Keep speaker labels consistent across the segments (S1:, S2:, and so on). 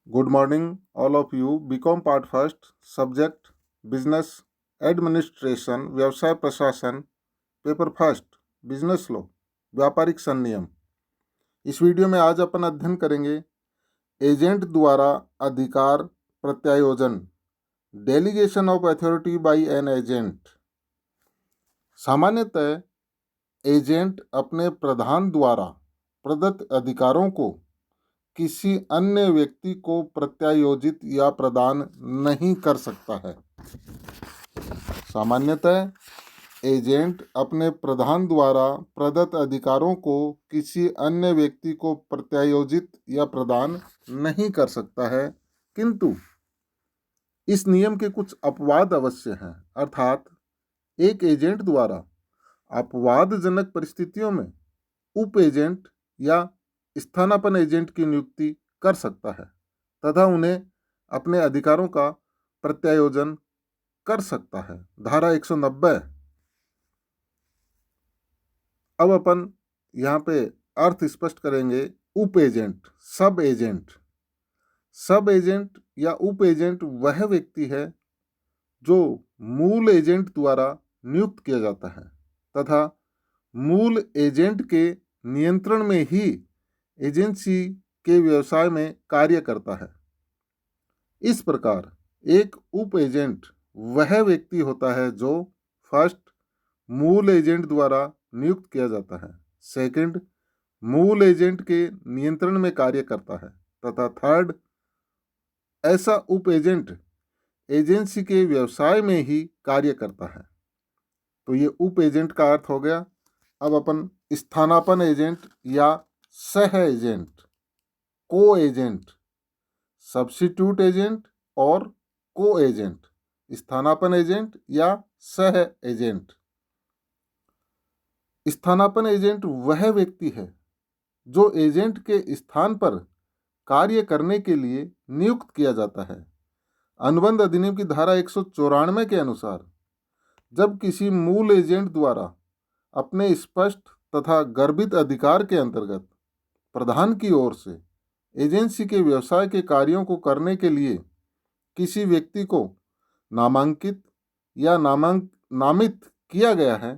S1: Good morning, all of you. BCom Part First, Subject Business Administration, व्यवसाय प्रशासन, paper first, business law, व्यापारिक संनियम। इस video में आज अपन अध्ययन करेंगे एजेंट द्वारा अधिकार प्रत्यायोजन, delegation of authority by an agent. सामान्यतः एजेंट अपने प्रधान द्वारा प्रदत्त अधिकारों को किसी अन्य व्यक्ति को प्रत्यायोजित या प्रदान नहीं कर सकता है। सामान्यतः एजेंट अपने प्रधान द्वारा प्रदत्त अधिकारों को किसी अन्य व्यक्ति को प्रत्यायोजित या प्रदान नहीं कर सकता है, किंतु इस नियम के कुछ अपवाद अवश्य हैं। अर्थात एक एजेंट द्वारा अपवादजनक परिस्थितियों में उप एजेंट या स्थानापन्न एजेंट की नियुक्ति कर सकता है तथा उन्हें अपने अधिकारों का प्रत्यायोजन कर सकता है। धारा 190। अब अपन यहाँ पे अर्थ स्पष्ट करेंगे। उप एजेंट, सब एजेंट। सब एजेंट या उप एजेंट वह व्यक्ति है जो मूल एजेंट द्वारा नियुक्त किया जाता है तथा मूल एजेंट के नियंत्रण में ही एजेंसी के व्यवसाय में कार्य करता है। इस प्रकार एक उप एजेंट वह व्यक्ति होता है जो फर्स्ट मूल एजेंट द्वारा नियुक्त किया जाता है, सेकंड मूल एजेंट के नियंत्रण में कार्य करता है तथा थर्ड ऐसा उप एजेंट एजेंसी के व्यवसाय में ही कार्य करता है। तो ये उप एजेंट का अर्थ हो गया। अब अपन स्थानापन्न एजेंट या सह एजेंट, को एजेंट, सब्स्टिट्यूट एजेंट और को एजेंट, स्थानापन्न एजेंट या सह एजेंट। स्थानापन्न एजेंट वह व्यक्ति है जो एजेंट के स्थान पर कार्य करने के लिए नियुक्त किया जाता है। अनुबंध अधिनियम की धारा 194 के अनुसार जब किसी मूल एजेंट द्वारा अपने स्पष्ट तथा गर्भित अधिकार के अंतर्गत प्रधान की ओर से एजेंसी के व्यवसाय के कार्यों को करने के लिए किसी व्यक्ति को नामांकित या नामित किया गया है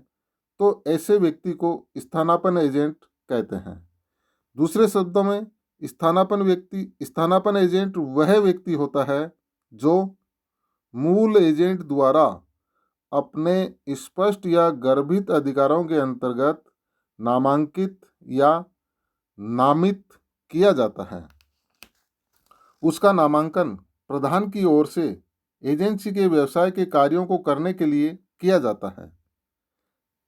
S1: तो ऐसे व्यक्ति को स्थानापन्न एजेंट कहते हैं। दूसरे शब्दों में स्थानापन्न एजेंट वह व्यक्ति होता है जो मूल एजेंट द्वारा अपने स्पष्ट या गर्भित अधिकारों के अंतर्गत नामांकित या नामित किया जाता है। उसका नामांकन प्रधान की ओर से एजेंसी के व्यवसाय के कार्यों को करने के लिए किया जाता है।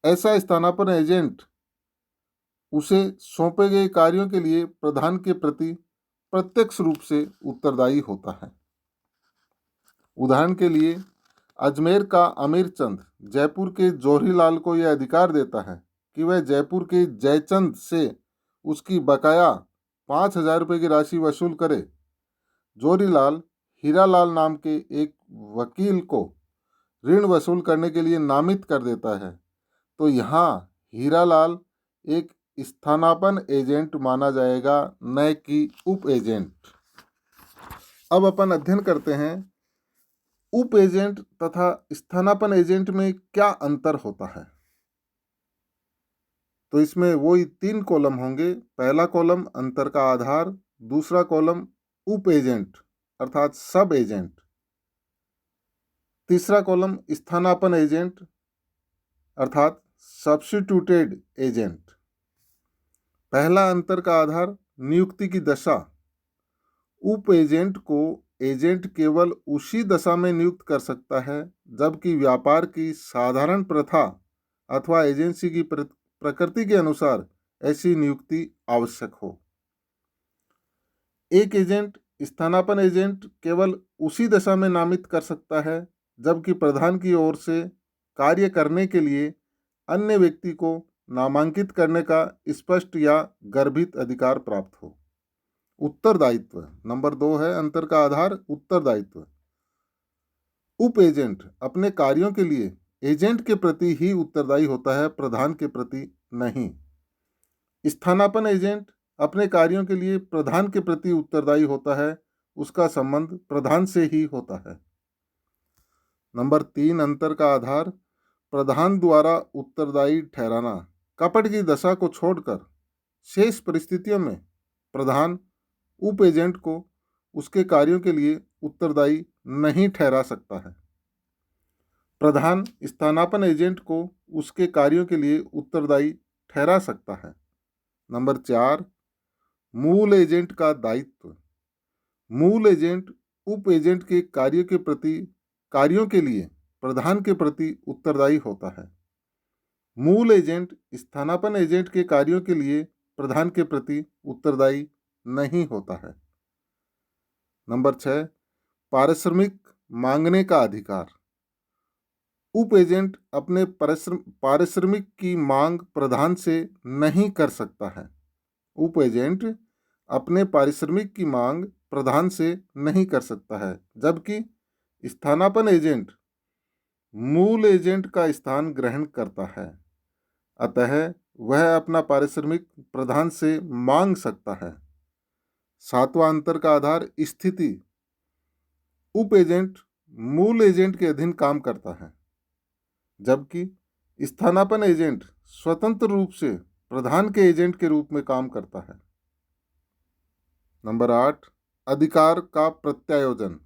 S1: ऐसा स्थानापन्न एजेंट उसे सौंपे गए कार्यों के लिए प्रधान के प्रति प्रत्यक्ष रूप से उत्तरदायी होता है। उदाहरण के लिए अजमेर का अमीर चंद जयपुर के जौहरीलाल को यह अधिकार देता है कि वह जयपुर के जयचंद से उसकी बकाया 5,000 रुपये की राशि वसूल करे। जौहरीलाल हीरालाल नाम के एक वकील को ऋण वसूल करने के लिए नामित कर देता है, तो यहाँ हीरालाल एक स्थानापन्न एजेंट माना जाएगा, न कि उप एजेंट। अब अपन अध्ययन करते हैं उप एजेंट तथा स्थानापन्न एजेंट में क्या अंतर होता है। तो इसमें वही 3 कॉलम होंगे। पहला कॉलम अंतर का आधार, दूसरा कॉलम उप एजेंट अर्थात सब एजेंट, तीसरा कॉलम स्थानापन्न एजेंट अर्थात सब्स्टिट्यूटेड एजेंट। पहला अंतर का आधार नियुक्ति की दशा। उप एजेंट को एजेंट केवल उसी दशा में नियुक्त कर सकता है जबकि व्यापार की साधारण प्रथा अथवा एजेंसी की प्रकृति के अनुसार ऐसी नियुक्ति आवश्यक हो। एक एजेंट स्थानापन्न एजेंट केवल उसी दशा में नामित कर सकता है जबकि प्रधान की ओर से कार्य करने के लिए अन्य व्यक्ति को नामांकित करने का स्पष्ट या गर्भित अधिकार प्राप्त हो। उत्तरदायित्व नंबर 2 है। अंतर का आधार उत्तरदायित्व। उप एजेंट अपने कार्यों के लिए एजेंट के प्रति ही उत्तरदायी होता है, प्रधान के प्रति नहीं। स्थानापन्न एजेंट अपने कार्यों के लिए प्रधान के प्रति उत्तरदायी होता है, उसका संबंध प्रधान से ही होता है। नंबर 3 अंतर का आधार, प्रधान द्वारा उत्तरदायी ठहराना। कपट की दशा को छोड़कर शेष परिस्थितियों में प्रधान उप एजेंट को उसके कार्यों के लिए उत्तरदायी नहीं ठहरा सकता है। प्रधान स्थानापन्न एजेंट को उसके कार्यों के लिए उत्तरदायी ठहरा सकता है। नंबर 4 मूल एजेंट का दायित्व। मूल एजेंट उप एजेंट के कार्यों के लिए प्रधान के प्रति उत्तरदायी होता है। मूल एजेंट स्थानापन्न एजेंट के कार्यों के लिए प्रधान के प्रति उत्तरदायी नहीं होता है। नंबर 6 पारिश्रमिक मांगने का अधिकार। उप एजेंट अपने पारिश्रमिक की मांग प्रधान से नहीं कर सकता है। उप एजेंट अपने पारिश्रमिक की मांग प्रधान से नहीं कर सकता है, जबकि स्थानापन्न एजेंट मूल एजेंट का स्थान ग्रहण करता है, अतः वह अपना पारिश्रमिक प्रधान से मांग सकता है। 7वां अंतर का आधार स्थिति। उप एजेंट मूल एजेंट के अधीन काम करता है, जबकि स्थानापन्न एजेंट स्वतंत्र रूप से प्रधान के एजेंट के रूप में काम करता है। नंबर 8 अधिकार का प्रत्यायोजन।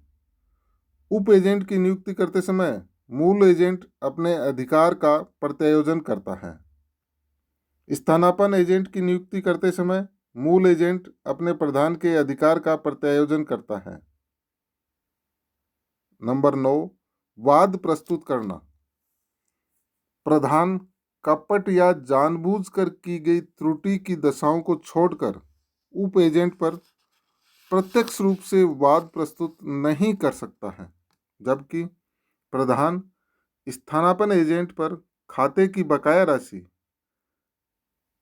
S1: उप एजेंट की नियुक्ति करते समय मूल एजेंट अपने अधिकार का प्रत्यायोजन करता है। स्थानापन्न एजेंट की नियुक्ति करते समय मूल एजेंट अपने प्रधान के अधिकार का प्रत्यायोजन करता है। नंबर 9 वाद प्रस्तुत करना। प्रधान कपट या जानबूझकर की गई त्रुटि की दशाओं को छोड़कर उप एजेंट पर प्रत्यक्ष रूप से वाद प्रस्तुत नहीं कर सकता है, जबकि प्रधान स्थानापन्न एजेंट पर खाते की बकाया राशि,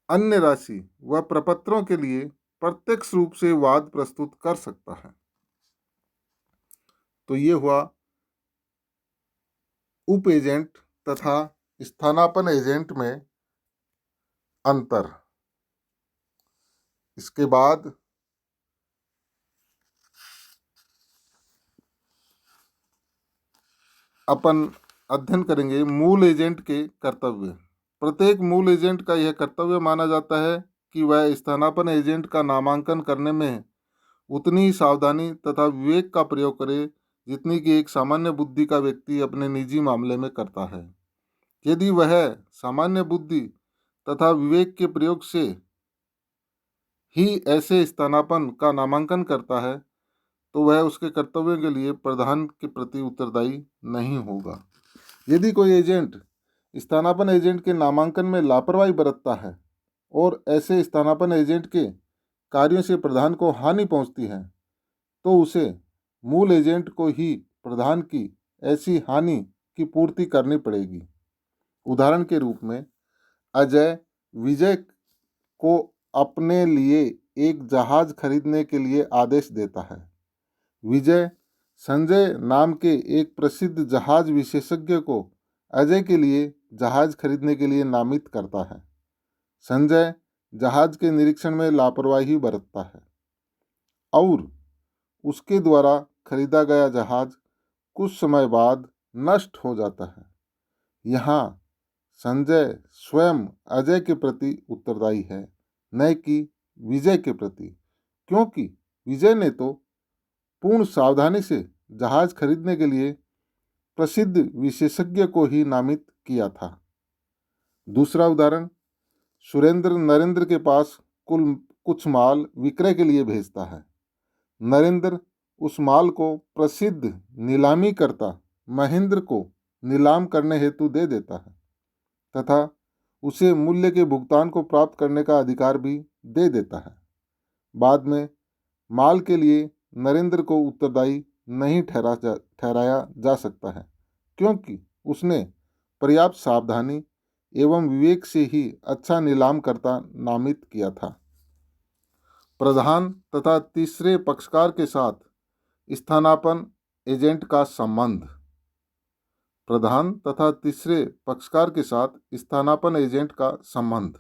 S1: अन्य राशि व प्रपत्रों के लिए प्रत्यक्ष रूप से वाद प्रस्तुत कर सकता है। तो ये हुआ उप एजेंट तथा स्थानापन्न एजेंट में अंतर। इसके बाद अपन अध्ययन करेंगे मूल एजेंट के कर्तव्य। प्रत्येक मूल एजेंट का यह कर्तव्य माना जाता है कि वह स्थानापन्न एजेंट का नामांकन करने में उतनी ही सावधानी तथा विवेक का प्रयोग करे जितनी कि एक सामान्य बुद्धि का व्यक्ति अपने निजी मामले में करता है। यदि वह सामान्य बुद्धि तथा विवेक के प्रयोग से ही ऐसे स्थानापन्न का नामांकन करता है तो वह उसके कर्तव्यों के लिए प्रधान के प्रति उत्तरदायी नहीं होगा। यदि कोई एजेंट स्थानापन्न एजेंट के नामांकन में लापरवाही बरतता है और ऐसे स्थानापन्न एजेंट के कार्यों से प्रधान को हानि पहुंचती है तो उसे मूल एजेंट को ही प्रधान की ऐसी हानि की पूर्ति करनी पड़ेगी। उदाहरण के रूप में अजय विजय को अपने लिए एक जहाज खरीदने के लिए आदेश देता है। विजय संजय नाम के एक प्रसिद्ध जहाज विशेषज्ञ को अजय के लिए जहाज खरीदने के लिए नामित करता है। संजय जहाज के निरीक्षण में लापरवाही बरतता है और उसके द्वारा खरीदा गया जहाज कुछ समय बाद नष्ट हो जाता है। यहाँ संजय स्वयं अजय के प्रति उत्तरदायी है, न कि विजय के प्रति, क्योंकि विजय ने तो पूर्ण सावधानी से जहाज खरीदने के लिए प्रसिद्ध विशेषज्ञ को ही नामित किया था। दूसरा उदाहरण, सुरेंद्र नरेंद्र के पास कुछ माल विक्रय के लिए भेजता है। नरेंद्र उस माल को प्रसिद्ध नीलामी करता महेंद्र को नीलाम करने हेतु दे देता है तथा उसे मूल्य के भुगतान को प्राप्त करने का अधिकार भी दे देता है। बाद में माल के लिए नरेंद्र को उत्तरदायी नहीं ठहराया जा सकता है, क्योंकि उसने पर्याप्त सावधानी एवं विवेक से ही अच्छा नीलामकर्ता नामित किया था। प्रधान तथा तीसरे पक्षकार के साथ स्थानापन्न एजेंट का संबंध। प्रधान तथा तीसरे पक्षकार के साथ स्थानापन्न एजेंट का संबंध।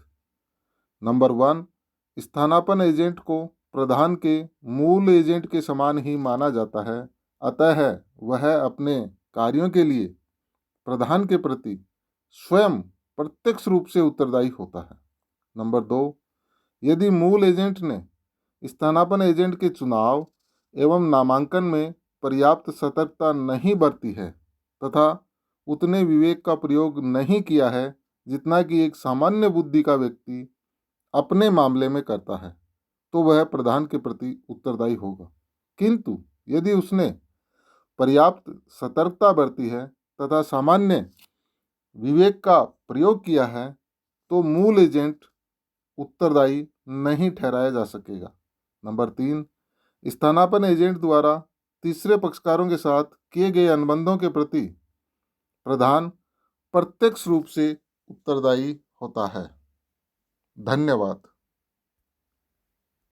S1: नंबर 1 स्थानापन्न एजेंट को प्रधान के मूल एजेंट के समान ही माना जाता है, अतः वह अपने कार्यों के लिए प्रधान के प्रति स्वयं प्रत्यक्ष रूप से उत्तरदायी होता है। नंबर 2, यदि मूल एजेंट ने स्थानापन्न एजेंट के चुनाव एवं नामांकन में पर्याप्त सतर्कता नहीं बरती है तथा उतने विवेक का प्रयोग नहीं किया है जितना कि एक सामान्य बुद्धि का व्यक्ति अपने मामले में करता है, तो वह प्रधान के प्रति उत्तरदायी होगा। किंतु यदि उसने पर्याप्त सतर्कता बरती है तथा सामान्य विवेक का प्रयोग किया है तो मूल एजेंट उत्तरदायी नहीं ठहराया जा सकेगा। नंबर 3, स्थानापन्न एजेंट द्वारा तीसरे पक्षकारों के साथ किए गए अनुबंधों के प्रति प्रधान प्रत्यक्ष रूप से उत्तरदायी होता है। धन्यवाद।